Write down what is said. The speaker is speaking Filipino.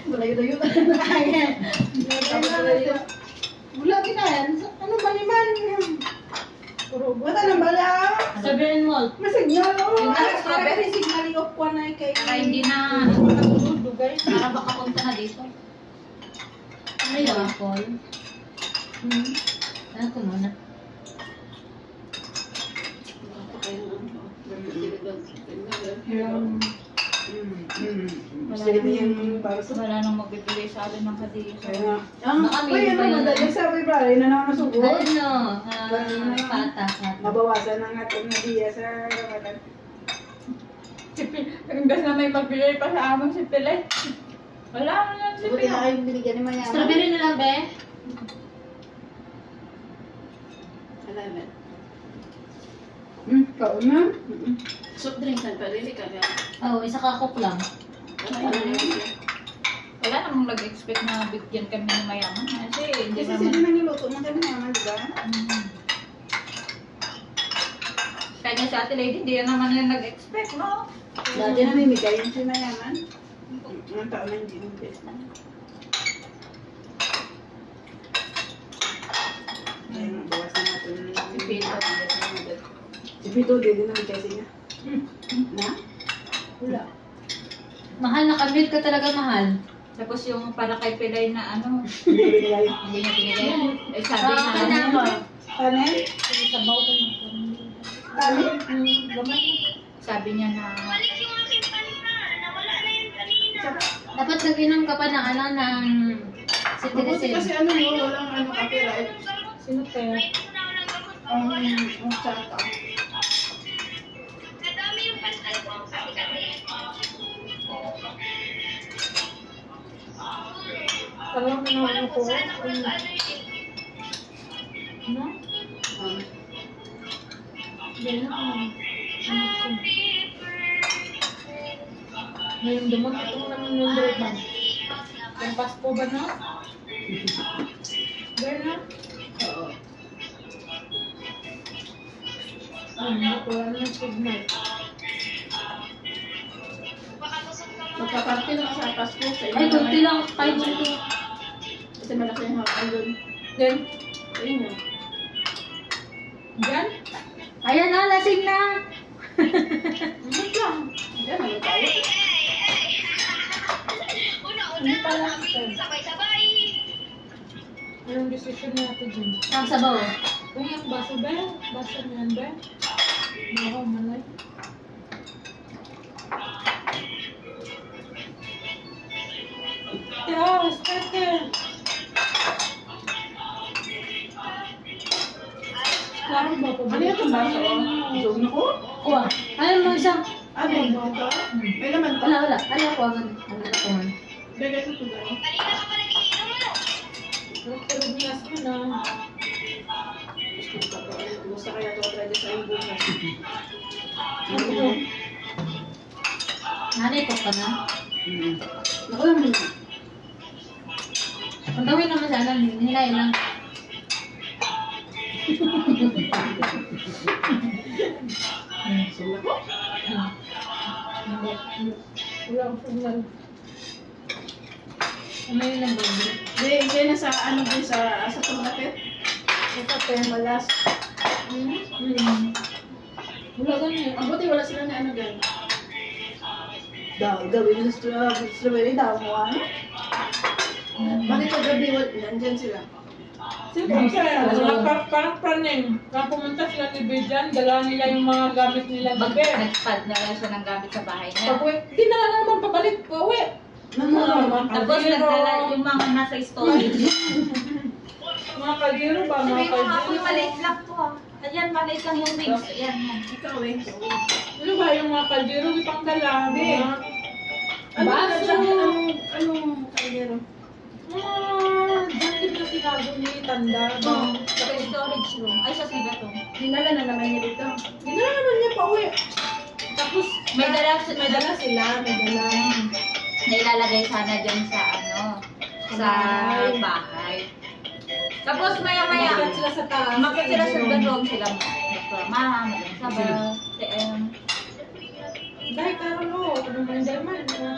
Malayo-layo na kaya. Wala kinayan. Ano ba naman? Wala na bala. Sabihin mo. Masignal o. Yung Strawberry signal yung kuha na kay. Para hindi na Dugay. para baka punta na dito. Ano yun? Call? Ano ko muna? Wala nang magbibigay sa atin ng hadiah. Baka may Uy, iba ano, yun. madali sa February na naman masugod. Ano? Pata. Mabawasan ang atong hadiah sa Ramadan. Imbes na may magbigay pa sa amang si Pele. Wala na lang si Buti Pele. na kayong binigyan ni Mayaman. Strawberry na lang, be? Alaman. Kaon na. Soft drinks na palili ka nga. Oo, isa kakok lang. Wala namang nag-expect na bigyan kami ng mayaman. Kasi hindi Kasi naman. sila nangiluto ng kami naman, di ba? Kanya si Ate Lady, hindi naman yan nag-expect, no? Dati na may migay yung si Mayaman. Ang taon na hindi yung best na. Ayun, bawas na natin. Si Pito. Si Pito, di din naman kasi niya. Na? Wala. Mahal, nakamute ka talaga mahal. Tapos yung para kay Pelay na ano, Hindi binigay. hindi niya binigay. Eh sabi Ah, na ano? Kanin? Sabaw ko na. Kanin? sabi niya na Dapat nag-inom ka pa ng ano, ng Mabuti kasi citizen. ano mo, walang ano copyright. Sino kaya? Ang tsaka. Alam mo na ano ko? Ano? Yan na. Ngayon dumag itong naman yung man. Yung Pasko ba na? Gaya na? Oo. Wala na signal. Magpaparty lang sa Pasko sa inyo. Ay, kunti lang. 5 kunti. Kasi malaki yung hawakan doon. Then, Sa inyo. dyan? Ayan na, lasing na! Wait lang. Diyan, ano tayo? Hindi pala. Anong decision natin dyan? Ang sabaw. Kung yung baso ba? Baso na yan ba? Baho, malay. Yes, pwede. Klaro ba po? Ano yung baso? Zoom ako? Kuha. Ano mo isang? Ano ito? May laman pa. Wala. Ano ko ang ano ko man? Bigay sa tuloy. Pero bilas mo na. Gusto kaya ito ready sa iyong bukas. Ano ko? Nanay ko ka na. Ako lang muna. Ang gawin naman sa ano, nilay lang. Sula ko? Wala akong signal. Ano yun lang ba? Hindi na sa ano din sa pagkakit. Ito pero malas. Wala ganyan. Ang buti wala sila na ano dyan. Gawin yung strawberry daw mo, ano? Bakit kagabi nandyan sila? Siyempre, parang praning. Kaya pumunta sila ni Bijan, dala nila yung mga gamit nila gabi. nagpad na lang siya ng gamit sa bahay niya. Pag-uwi, di na naman pabalik po, uwi. Tapos nagdala yung mga nasa storage. Mga kaldero ba? Mga Sabi mo nga, kaldero. maliit lang to ah. Ayan, maliit lang yung wings. Ayan. Ikaw eh. Ano ba yung mga kaldero itong dala? Mga Ano baso. Anong kaldero? Diyan din na tinago ni Tanda. Sa storage room. Ay, sa siga to. Dinala na naman niya dito. Hindi na naman niya pa uwi. Tapos, May dala sila, may dala. na ilalagay sana dyan sa ano, sa bahay. Tapos maya-maya, Umakyat sila sa taas. umakyat sila sa bedroom sila mo. Mama, maging sabaw, TM. Dahil karoon o, ano man dahil man.